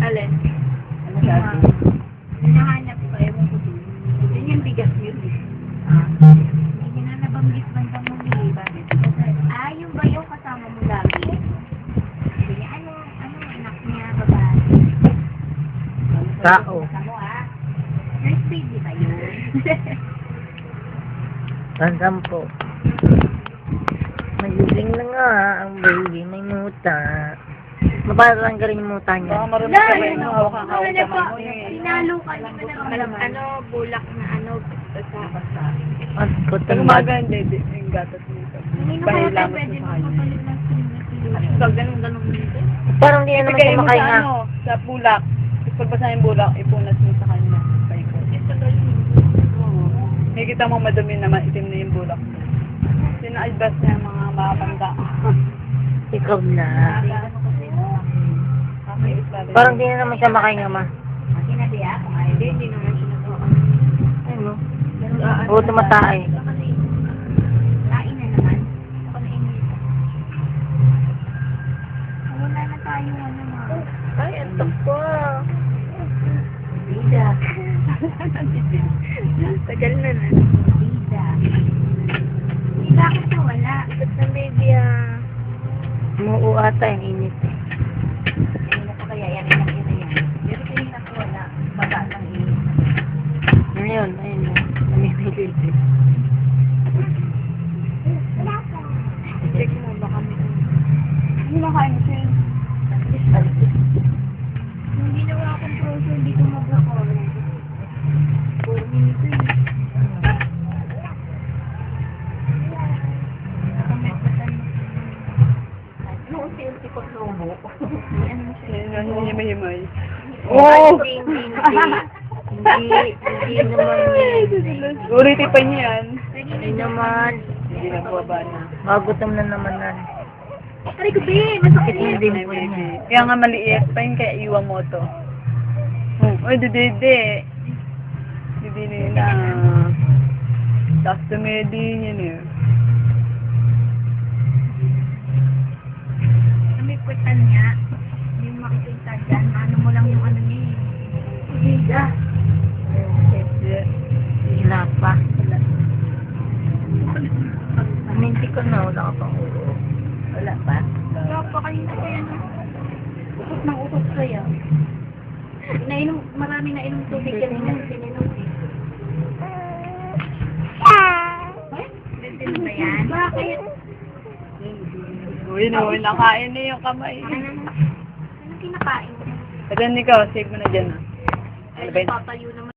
Alin? Ano sabi? Hinahanap ko, ewan ko din. Yun yung bigas yun eh. Hindi na nabanggit bandang muli. Bakit? Yung ba yung kasama mo lagi? Sabi niya, ano, anak niya, babae. Tao. Kasama mo nurse baby ba yun? Tandaan po. Nagising na nga ang baby, may muta. Mapalang ka rin yung muta niya. Baka marunong ka rin mo, hawak-hawak ka mo. Sinalo ka, hindi mo na ano, bulak na ano, basta. At Pag kutang umaga, hindi, yung gatas nito. Hindi na kaya tayo Pahilamot pwede mo sa kanya. magpapalit ng sinasili. Pag ganun dito. Parang di na naman Ibigay siya mo sa makahinga. ano, sa bulak. Pagbasa yung bulak, ipunat mo sa kanya. Paikot. Nakikita mo madumi naman, itim na yung bulak. Sina-advance niya yung mga makapanda. Ikaw na. Okay, Parang di na naman siya makahinga, ma. Sinabi kung ayaw. Hindi naman sinusuka. Ay mo. Oo, tumatay. Kain na naman. Ako na inita. Wala na tayo ano mga. Ay, antok ko. Bida. Tagal na na. Bida. Bida ako sa wala. Ba't na baby Umuo ata yung init. Hindi na kaya yan. Ilang ina yan. Pero tingin ako wala. Baba lang init. Ngayon, ayun na. Namimili. Check mo baka may Hindi na kain siya. Yung ginawa akong frozen, hindi ko mag-record. 4 minutes yun. Unti-unti ko subo. Ano siya? Hindi himay-himay. Oh! Hindi naman yan. Ulitin pa niya yan. Hindi naman. Hindi na baba na. Magutom na naman na. Aray ko, be! Masakit Yung yun. din po niya. Kaya nga maliit pa yun, kaya iwan mo to. Uy, dede. Dede na. Tapos tumedi yun eh. May putan niya. Yung makikita dyan, ano mo lang yung ano niya eh. Bida. Wala pa. Minti ko na, wala ka pang ulo. Wala pa? Wala pa kanina kaya na. Usok ng usok kaya. Nainom, marami na inom tubig kanina. Sininom eh. Dito ba yan? Bakit? Uy, nakain na yung kamay. Ano kinakain mo? Ito, ikaw, save mo na dyan ah. Ay, papatayo naman.